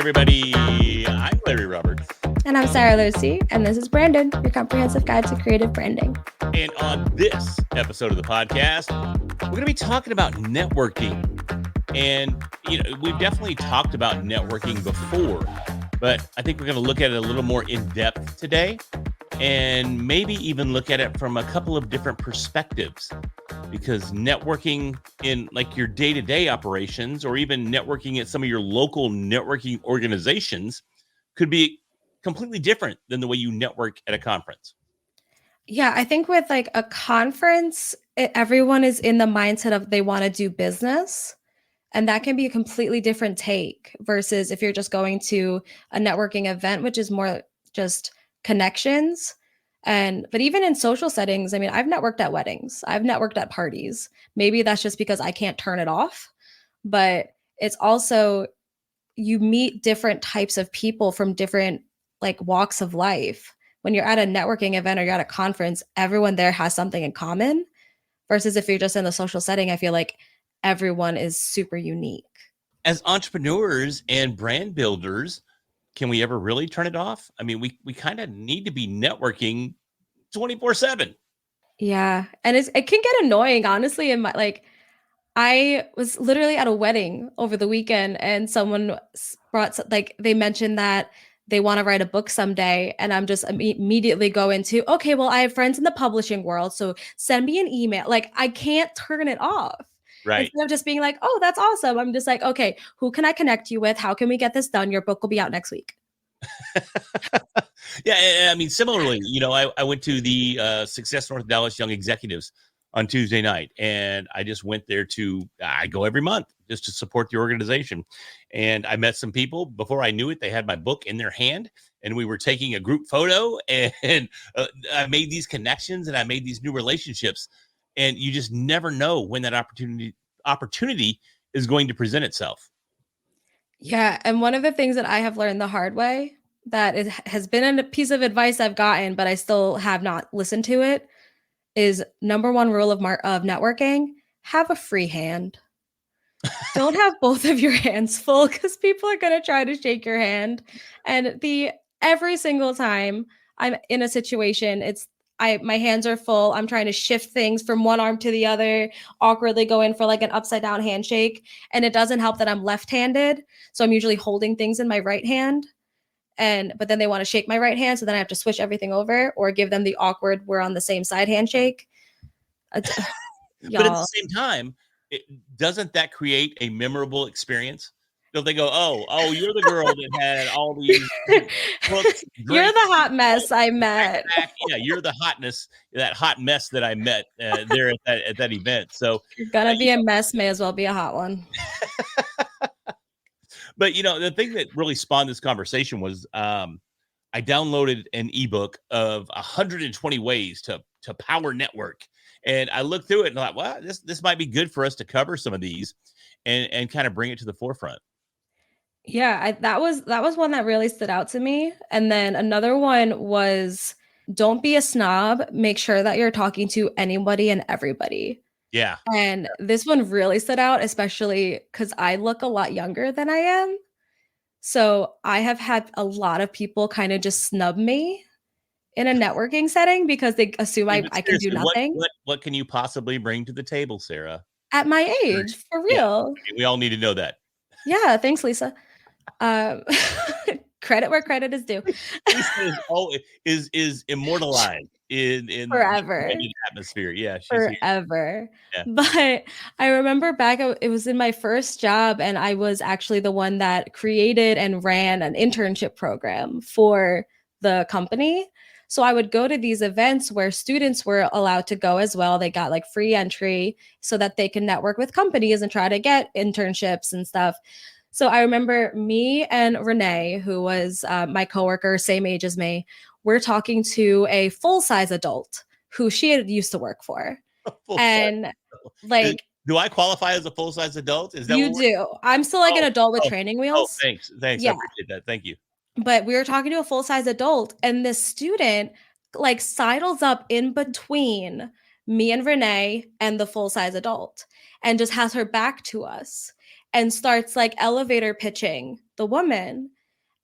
everybody. I'm Larry Roberts. And I'm Sarah Lucy, and this is Brandon, your comprehensive guide to creative branding. And on this episode of the podcast, we're going to be talking about networking. And, we've definitely talked about networking before, but I think we're going to look at it a little more in depth today and maybe even look at it from a couple of different perspectives. Because networking in like your day-to-day operations or even networking at some of your local networking organizations could be completely different than the way you network at a conference. Yeah, I think with like a conference, everyone is in the mindset of they want to do business. And that can be a completely different take versus if you're just going to a networking event, which is more just connections. But even in social settings, I mean, I've networked at weddings, I've networked at parties. Maybe that's just because I can't turn it off, but it's also you meet different types of people from different like walks of life. When you're at a networking event or you're at a conference, everyone there has something in common versus if you're just in the social setting, I feel like everyone is super unique. As entrepreneurs and brand builders, can we ever really turn it off? I mean, we kind of need to be networking 24/7. Yeah. And it can get annoying, honestly. I was literally at a wedding over the weekend and someone brought, like, they mentioned that they want to write a book someday. And I'm just immediately go into, okay, well, I have friends in the publishing world. So send me an email. Like, I can't turn it off. Right. Instead of just being like, oh, that's awesome. I'm just like, okay, who can I connect you with? How can we get this done? Your book will be out next week. Yeah, I mean, similarly, I went to the Success North Dallas Young Executives on Tuesday night, and I just went there I go every month just to support the organization. And I met some people. Before I knew it, they had my book in their hand, and we were taking a group photo, and I made these connections, and I made these new relationships. And you just never know when that opportunity is going to present itself. Yeah. And one of the things that I have learned the hard way that has been a piece of advice I've gotten, but I still have not listened to it, is number one rule of networking: have a free hand. Don't have both of your hands full because people are going to try to shake your hand. And every single time I'm in a situation, my hands are full. I'm trying to shift things from one arm to the other, awkwardly go in for like an upside down handshake. And it doesn't help that I'm left-handed. So I'm usually holding things in my right hand. But then they want to shake my right hand. So then I have to switch everything over or give them the awkward, we're on the same side handshake. But at the same time, doesn't that create a memorable experience? Don't they go, oh, you're the girl that had all these books, you're the hot mess I met. Yeah, you're the hotness, that hot mess that I met there at that event. So you're gonna be a mess, may as well be a hot one. But the thing that really spawned this conversation was I downloaded an ebook of 120 ways to power network. And I looked through it and thought, well, this might be good for us to cover some of these and kind of bring it to the forefront. Yeah, that was one that really stood out to me. And then another one was, don't be a snob. Make sure that you're talking to anybody and everybody. Yeah. And this one really stood out, especially because I look a lot younger than I am. So I have had a lot of people kind of just snub me in a networking setting because they assume I can do nothing. What can you possibly bring to the table, Sarah? At my age, for real. Yeah, we all need to know that. Yeah, thanks, Lisa. Credit where credit is due. Lisa is immortalized in forever the atmosphere. Yeah, she's forever. Yeah. But I remember back, it was in my first job, and I was actually the one that created and ran an internship program for the company. So I would go to these events where students were allowed to go as well. They got like free entry so that they can network with companies and try to get internships and stuff. So I remember me and Renee, who was my coworker, same age as me, we're talking to a full-size adult who she had used to work for. And like, do I qualify as a full-size adult? Is that you do? I'm still like an adult with training wheels. Thanks. Yeah. I appreciate that. Thank you. But we were talking to a full-size adult, and this student like sidles up in between me and Renee and the full-size adult and just has her back to us. and starts like elevator pitching the woman.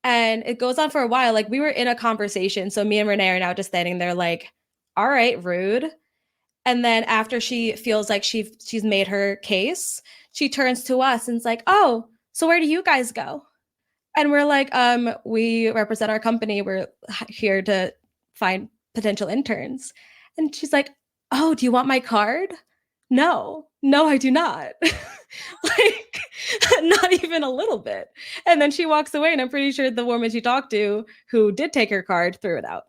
And it goes on for a while. Like we were in a conversation. So me and Renee are now just standing there like, all right, rude. And then after she feels like she's made her case, she turns to us and is like, oh, so where do you guys go? And we're like, we represent our company. We're here to find potential interns. And she's like, oh, do you want my card? No, I do not. Like, not even a little bit. And then she walks away, and I'm pretty sure the woman she talked to who did take her card threw it out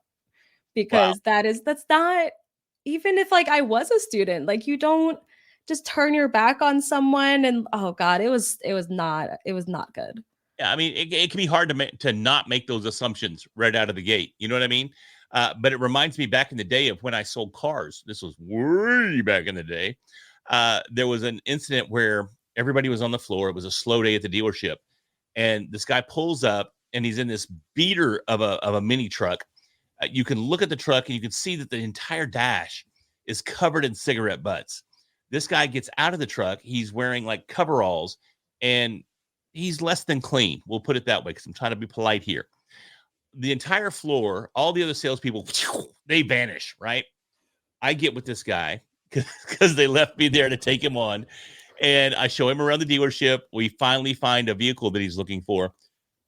because Wow. that's not, even if like I was a student, like you don't just turn your back on someone. And oh God, it was not good. Yeah, I mean, it can be hard to not make those assumptions right out of the gate. You know what I mean? But it reminds me back in the day of when I sold cars. This was way back in the day. There was an incident where everybody was on the floor. It was a slow day at the dealership, and this guy pulls up, and he's in this beater of a mini truck. You can look at the truck, and you can see that the entire dash is covered in cigarette butts. This guy gets out of the truck. He's wearing like coveralls, and he's less than clean. We'll put it that way because I'm trying to be polite here. The entire floor, all the other salespeople, they vanish, right? I get with this guy because they left me there to take him on. And I show him around the dealership. We finally find a vehicle that he's looking for.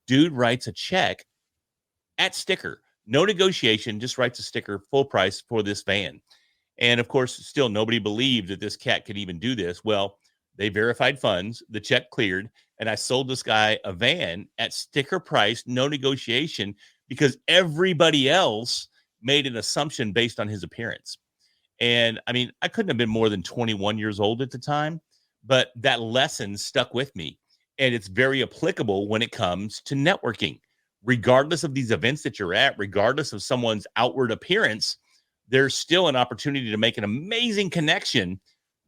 Dude writes a check at sticker. No negotiation, just writes a sticker, full price for this van. And of course, still nobody believed that this cat could even do this. Well, they verified funds, the check cleared, and I sold this guy a van at sticker price, no negotiation, because everybody else made an assumption based on his appearance. And I mean, I couldn't have been more than 21 years old at the time, but that lesson stuck with me. And it's very applicable when it comes to networking. Regardless of these events that you're at, regardless of someone's outward appearance, there's still an opportunity to make an amazing connection,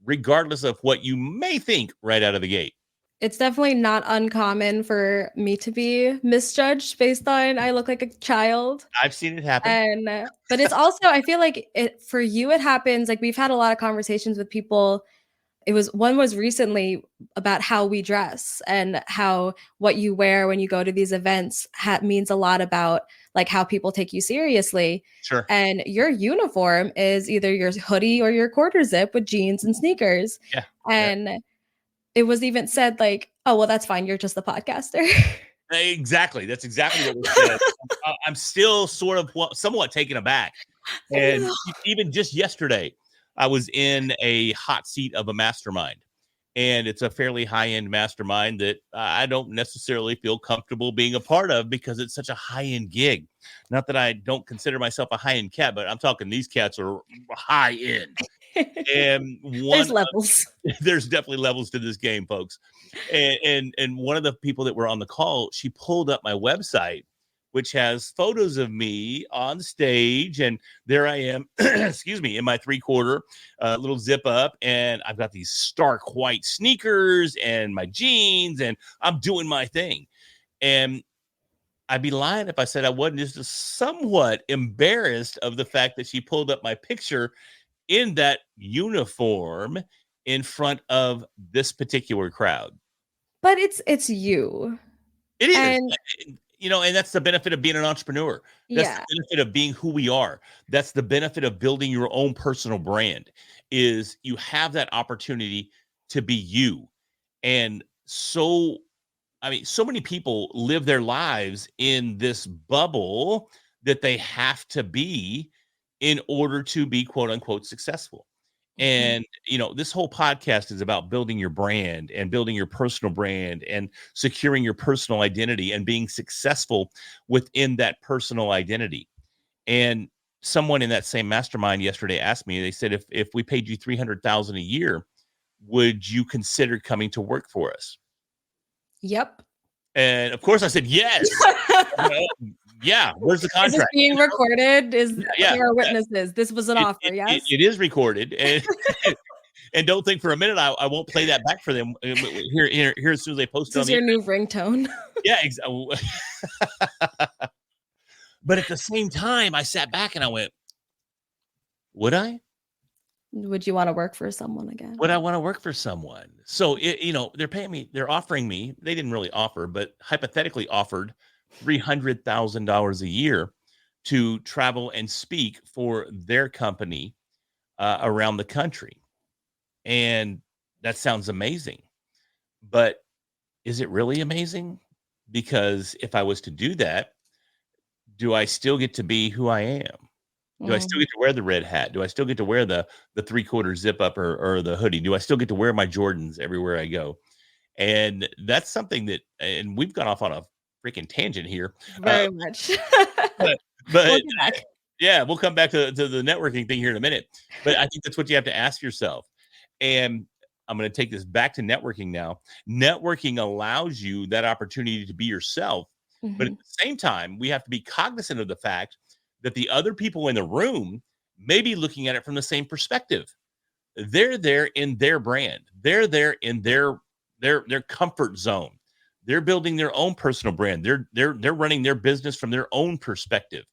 regardless of what you may think right out of the gate. It's definitely not uncommon for me to be misjudged based on I look like a child. I've seen it happen. And but it's also, I feel like it for you it happens like we've had a lot of conversations with people. One was recently about how we dress and how what you wear when you go to these events means a lot about like how people take you seriously. Sure. And your uniform is either your hoodie or your quarter zip with jeans and sneakers. Yeah. And it was even said like, oh, well, that's fine. You're just the podcaster. Exactly. That's exactly what was said. I'm still sort of somewhat taken aback. And even just yesterday, I was in a hot seat of a mastermind, and it's a fairly high-end mastermind that I don't necessarily feel comfortable being a part of because it's such a high-end gig. Not that I don't consider myself a high-end cat, but I'm talking these cats are high-end. And there's levels. There's definitely levels to this game, folks. And one of the people that were on the call, she pulled up my website, which has photos of me on stage. And there I am, excuse me, in my 3/4 little zip up. And I've got these stark white sneakers and my jeans, and I'm doing my thing. And I'd be lying if I said I wasn't just somewhat embarrassed of the fact that she pulled up my picture in that uniform in front of this particular crowd. But it's you. It is. And and that's the benefit of being an entrepreneur. That's Yeah. the benefit of being who we are. That's the benefit of building your own personal brand is you have that opportunity to be you. And so many people live their lives in this bubble that they have to be in order to be quote unquote successful. And, this whole podcast is about building your brand and building your personal brand and securing your personal identity and being successful within that personal identity. And someone in that same mastermind yesterday asked me, they said, if we paid you $300,000 a year, would you consider coming to work for us? Yep. And of course I said, yes. Yeah. Where's the contract? Is this being recorded? There are witnesses. This was an offer. Yes. It is recorded. And, and don't think for a minute I won't play that back for them here as soon as they post it. This is your new ringtone. Yeah, exactly. But at the same time, I sat back and I went, would I? Would you want to work for someone again? Would I want to work for someone? So, they're paying me, they're offering me, they didn't really offer, but hypothetically offered $300,000 a year to travel and speak for their company around the country. And that sounds amazing. But is it really amazing? Because if I was to do that, do I still get to be who I am? Do I still Mm. get to wear the red hat? Do I still get to wear the three-quarter zip up or the hoodie? Do I still get to wear my Jordans everywhere I go? And that's something that, and we've gone off on a freaking tangent here. Very much. But We'll but get back. yeah, we'll come back to the networking thing here in a minute. But I think that's what you have to ask yourself. And I'm going to take this back to networking now. Networking allows you that opportunity to be yourself. But at Mhm. the same time, we have to be cognizant of the fact that the other people in the room may be looking at it from the same perspective. They're there in their brand. They're there in their comfort zone. They're building their own personal brand. They're running their business from their own perspective.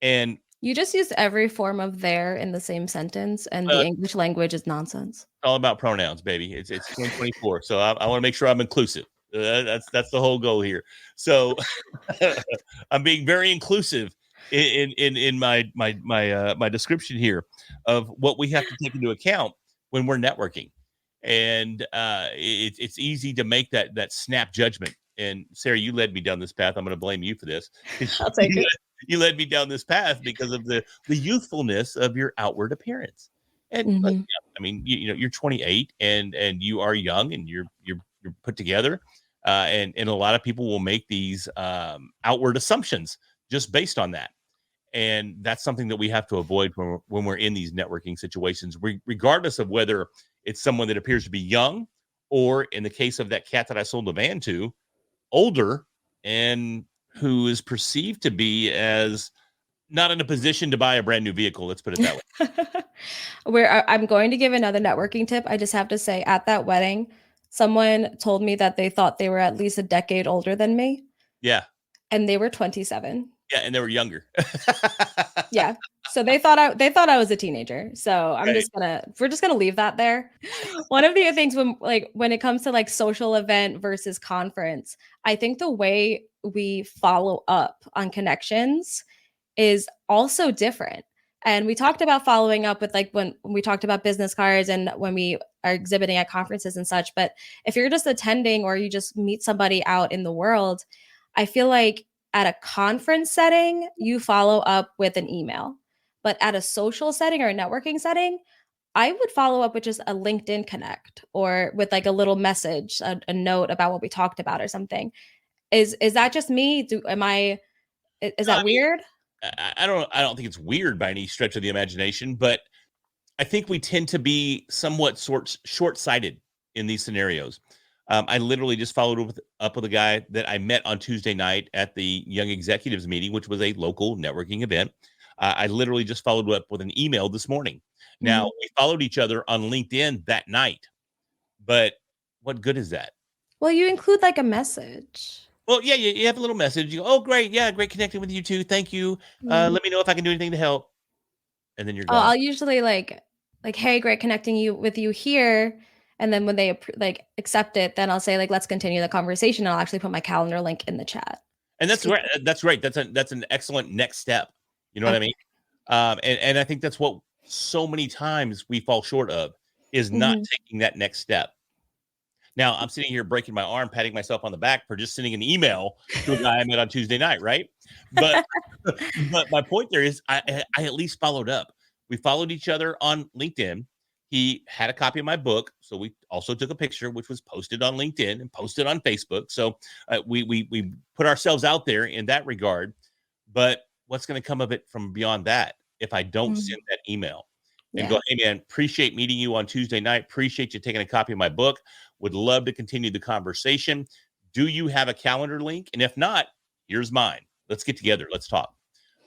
And You just used every form of "there" in the same sentence, and the uh, English language is nonsense. all about pronouns, baby. It's 2024, so I want to make sure I'm inclusive. That's the whole goal here. So I'm being very inclusive in my description here of what we have to take into account when we're networking, and it's easy to make that snap judgment. And Sarah, you led me down this path. I'm going to blame you for this. I'll take it. You led me down this path because of the youthfulness of your outward appearance. And Mhm. I mean, you're 28 and you are young and you're put together, and a lot of people will make these outward assumptions just based on that, and that's something that we have to avoid when we're in these networking situations, regardless of whether it's someone that appears to be young, or in the case of that cat that I sold the van to, older, and who is perceived to be as not in a position to buy a brand new vehicle. Let's put it that way. I'm going to give another networking tip. I just have to say, at that wedding, someone told me that they thought they were at least a decade older than me, Yeah, and they were 27. yeah, and they were younger. Yeah. So they thought I was a teenager. So Right. we're just gonna leave that there. One of the things when it comes to like social event versus conference, I think the way we follow up on connections is also different. And we talked about following up with like when we talked about business cards and when we are exhibiting at conferences and such. But if you're just attending or you just meet somebody out in the world, I feel like at a conference setting, you follow up with an email. But at a social setting or a networking setting, I would follow up with just a LinkedIn connect or with like a little message, a note about what we talked about or something. Is that just me? Is No, I that mean, weird? I don't think it's weird by any stretch of the imagination, but I think we tend to be somewhat short-sighted in these scenarios. I literally just followed up with a guy that I met on Tuesday night at the Young Executives meeting, which was a local networking event. I literally just followed up with an email this morning. Now, Mhm. we followed each other on LinkedIn that night, but what good is that? Well, you include like a message. Well, yeah, you have a little message. You go, oh, great. Yeah, great connecting with you too. Thank you. Mhm. Let me know if I can do anything to help. And then you're Oh, gone. I'll usually like, "Hey, great connecting you with you here," and then when they accept it, then I'll say like, "Let's continue the conversation." I'll actually put my calendar link in the chat. And Just that's keep right. That's right. That's an excellent next step. You know what I Okay. mean? And I think that's what so many times we fall short of, is not Mhm. taking that next step. Now I'm sitting here breaking my arm, patting myself on the back for just sending an email to a guy I met on Tuesday night, right? But but my point there is I at least followed up. We followed each other on LinkedIn. He had a copy of my book, so we also took a picture, which was posted on LinkedIn and posted on Facebook. So we put ourselves out there in that regard. But what's going to come of it from beyond that if I don't Mhm. send that email and Yeah. go, hey man, appreciate meeting you on Tuesday night. Appreciate you taking a copy of my book. Would love to continue the conversation. Do you have a calendar link? And if not, here's mine. Let's get together. Let's talk.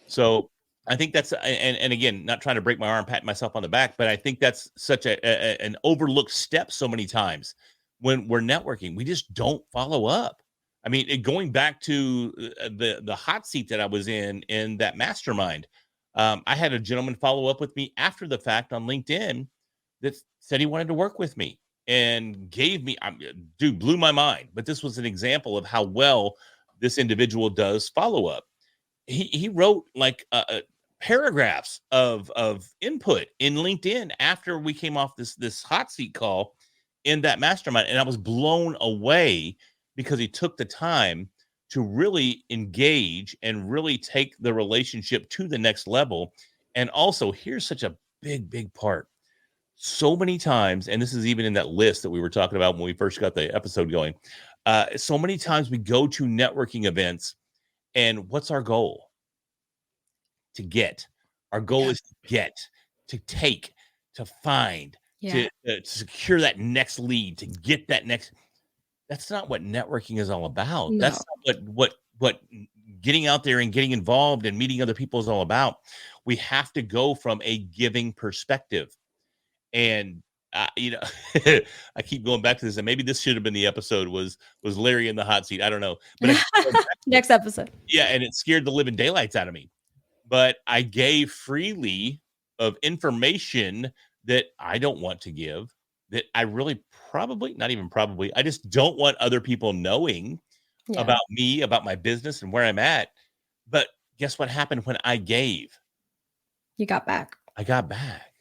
So I think that's and again, not trying to break my arm, patting myself on the back, but I think that's such an overlooked step so many times when we're networking. We just don't follow up. I mean, going back to the hot seat that I was in that mastermind, I had a gentleman follow up with me after the fact on LinkedIn, that said he wanted to work with me and gave me, dude, blew my mind. But this was an example of how well this individual does follow up. He wrote like paragraphs of input in LinkedIn after we came off this hot seat call in that mastermind, and I was blown away because he took the time to really engage and really take the relationship to the next level. And also, here's such a big part. So many times, and this is even in that list that we were talking about when we first got the episode going. So many times we go to networking events, and what's our goal? To get. Our goal is to get, to take, to find, to secure that next lead, to get that next. That's not what networking is all about. No. That's not what getting out there and getting involved and meeting other people is all about. We have to go from a giving perspective. And you know, I keep going back to this, and maybe this should have been the episode was Larry in the hot seat. I don't know, but next episode. Yeah, and it scared the living daylights out of me. But I gave freely of information that I don't want to give, that I really probably, not even probably, I just don't want other people knowing about me, about my business and where I'm at. But guess what happened when I gave? You got back. I got back.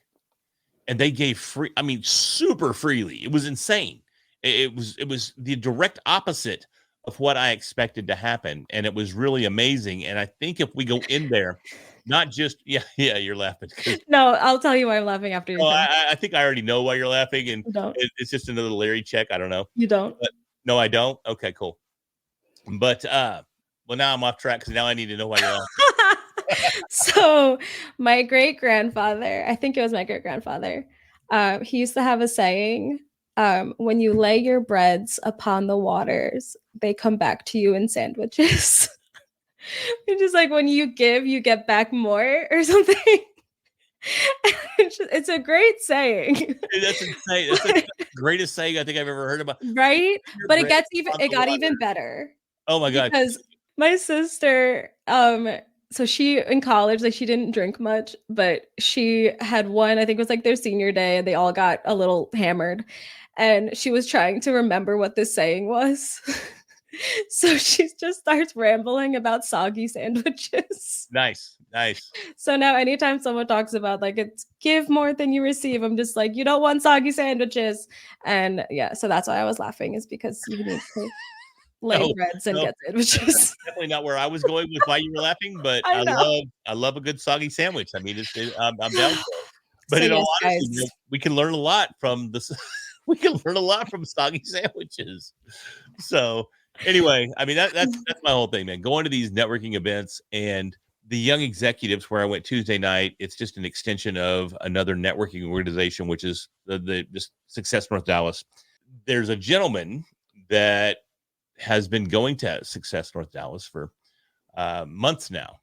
And they gave free, I mean, super freely. It was insane. It was the direct opposite of what I expected to happen. And it was really amazing. And I think if we go in there, not just, you're laughing. No, I'll tell you why I'm laughing after you. I think I already know why you're laughing. And don't. It's just another Larry check. I don't know. You don't? But, no, I don't. Okay, cool. But, well, now I'm off track because now I need to know why you're laughing. So my great-grandfather, I think it was my great-grandfather, he used to have a saying, when you lay your breads upon the waters, they come back to you in sandwiches. It's just like when you give, you get back more or something. It's a great saying. That's insane. That's the greatest saying I think I've ever heard about. Right? But it got even better. Oh my God. Because my sister, so she in college, like she didn't drink much, but she had one, I think it was like their senior day, and they all got a little hammered. And she was trying to remember what this saying was. So she just starts rambling about soggy sandwiches. Nice. So now anytime someone talks about like it's give more than you receive, I'm just like, you don't want soggy sandwiches. And so that's why I was laughing, is because you need to lay breads and get sandwiches. That's definitely not where I was going with why you were laughing, but I love a good soggy sandwich. I mean, I'm down for it. But in all honesty, we can learn a lot from this. We can learn a lot from soggy sandwiches. So anyway, I mean, that's my whole thing, man. Going to these networking events and the Young Executives, where I went Tuesday night, it's just an extension of another networking organization, which is the Success North Dallas. There's a gentleman that has been going to Success North Dallas for months now.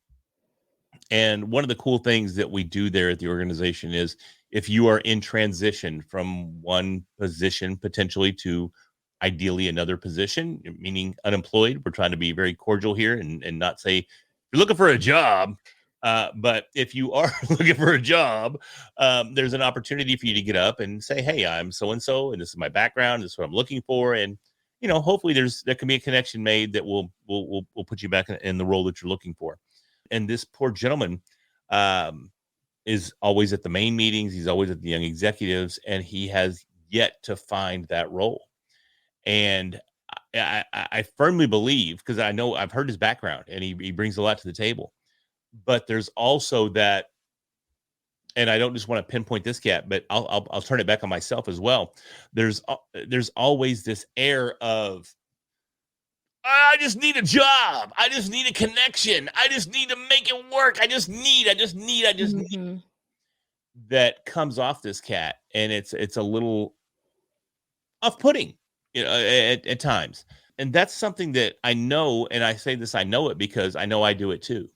And one of the cool things that we do there at the organization is if you are in transition from one position potentially to ideally another position, meaning unemployed, we're trying to be very cordial here and not say you're looking for a job. But if you are looking for a job, there's an opportunity for you to get up and say, hey, I'm so-and-so, and this is my background. This is what I'm looking for. And, you know, hopefully there can be a connection made that will put you back in the role that you're looking for. And this poor gentleman is always at the main meetings. He's always at the Young Executives, and he has yet to find that role. And I firmly believe, because I know I've heard his background, and he brings a lot to the table. But there's also that, and I don't just want to pinpoint this cat, but I'll turn it back on myself as well. There's always this air of, I just need a job. I just need a connection. I just need to make it work. I just need that comes off this cat. And it's a little off-putting, you know, at times. And that's something that I know, and I say this, I know it because I know I do it too.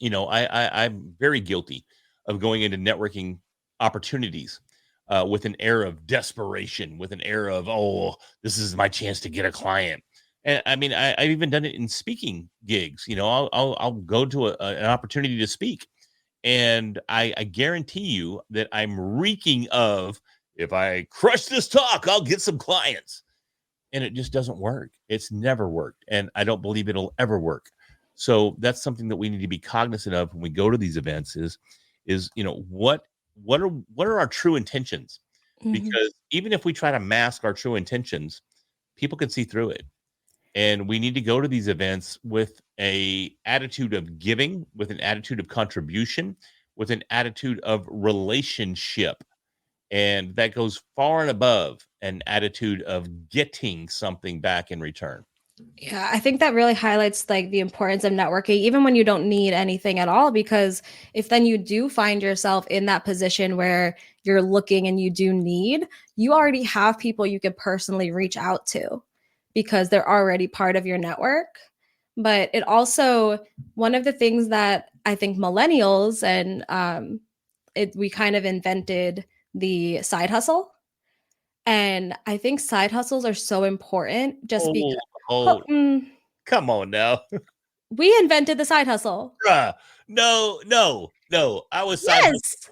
You know, I'm very guilty of going into networking opportunities with an air of desperation, with an air of, oh, this is my chance to get a client. And I mean, I've even done it in speaking gigs. You know, I'll go to an opportunity to speak, And I guarantee you that I'm reeking of, if I crush this talk, I'll get some clients. And it just doesn't work. It's never worked. And I don't believe it'll ever work. So that's something that we need to be cognizant of when we go to these events is, what are our true intentions? Mhm. Because even if we try to mask our true intentions, people can see through it. And we need to go to these events with a attitude of giving, with an attitude of contribution, with an attitude of relationship. And that goes far and above an attitude of getting something back in return. Yeah, I think that really highlights like the importance of networking, even when you don't need anything at all, because if then you do find yourself in that position where you're looking and you do need, you already have people you could personally reach out to because they're already part of your network. But it also, one of the things that I think millennials and we kind of invented the side hustle. And I think side hustles are so important just because Come on now. we invented the side hustle. No. I was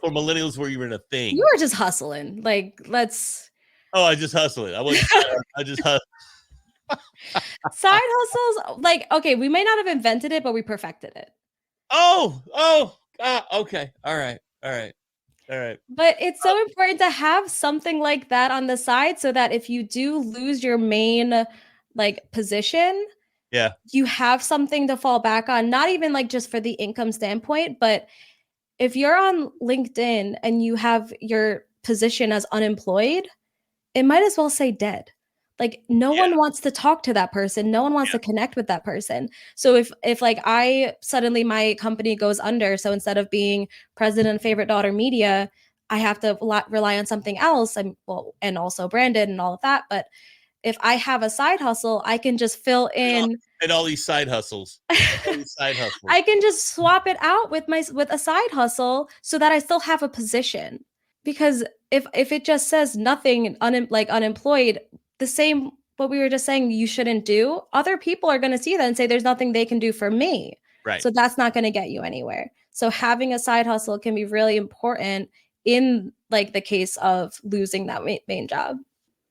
for millennials were even a thing. You were just hustling. Like, let's. Oh, I just hustling. I just hustled. Side hustles, like, okay, we may not have invented it, but we perfected it. Okay. All right. But it's so important to have something like that on the side so that if you do lose your main like position, you have something to fall back on, not even like just for the income standpoint, but if you're on LinkedIn and you have your position as unemployed, it might as well say dead. Like no one wants to talk to that person. No one wants to connect with that person. So if like suddenly my company goes under, so instead of being president of Favorite Daughter Media, I have to rely on something else and also branded and all of that. But if I have a side hustle, I can just fill in and all these side hustles. I can just swap it out with a side hustle so that I still have a position. Because if it just says nothing, unemployed, the same what we were just saying you shouldn't do, other people are going to see that and say there's nothing they can do for me. Right. So that's not going to get you anywhere. So having a side hustle can be really important in like the case of losing that main job.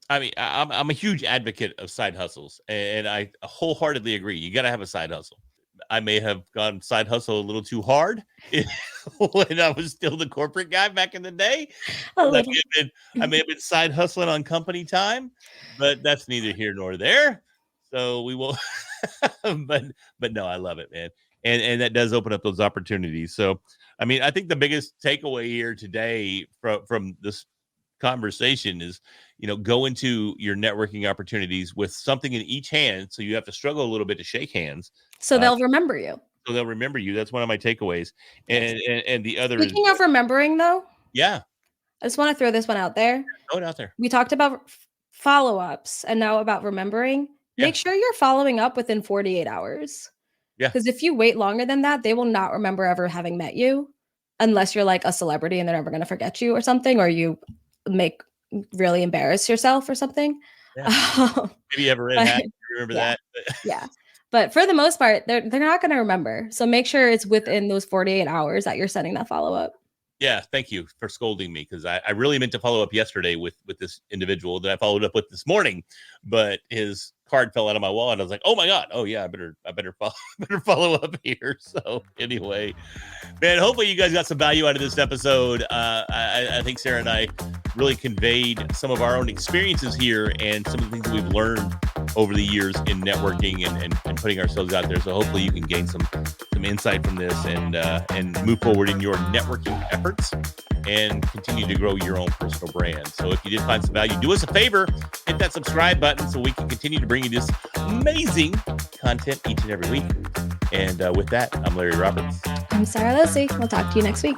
I mean, I'm a huge advocate of side hustles, and I wholeheartedly agree. You got to have a side hustle. I may have gone side hustle a little too hard when I was still the corporate guy back in the day. I may have been side hustling on company time, but that's neither here nor there. So we will, but no, I love it, man. And that does open up those opportunities. So, I mean, I think the biggest takeaway here today from this conversation is, go into your networking opportunities with something in each hand. So you have to struggle a little bit to shake hands. So they'll remember you. That's one of my takeaways. And the other Speaking of remembering though. Yeah. I just want to throw this one out there. Throw it out there. We talked about follow-ups and now about remembering. Yeah. Make sure you're following up within 48 hours. Yeah. Because if you wait longer than that, they will not remember ever having met you unless you're like a celebrity and they're never going to forget you or something, or you really embarrass yourself or something. Yeah. Maybe you ever remember that. Yeah. But for the most part, they're not going to remember. So make sure it's within those 48 hours that you're sending that follow-up. Yeah, thank you for scolding me, because I really meant to follow up yesterday with this individual that I followed up with this morning, but his card fell out of my wallet. I was like, oh my God. Oh yeah, I better follow up here. So anyway, man, hopefully you guys got some value out of this episode. I think Sarah and I really conveyed some of our own experiences here and some of the things that we've learned over the years in networking and putting ourselves out there. So hopefully you can gain some insight from this and move forward in your networking efforts and continue to grow your own personal brand. So if you did find some value, do us a favor, hit that subscribe button so we can continue to bring you this amazing content each and every week. And with that, I'm Larry Roberts. I'm Sarah Leslie. We'll talk to you next week.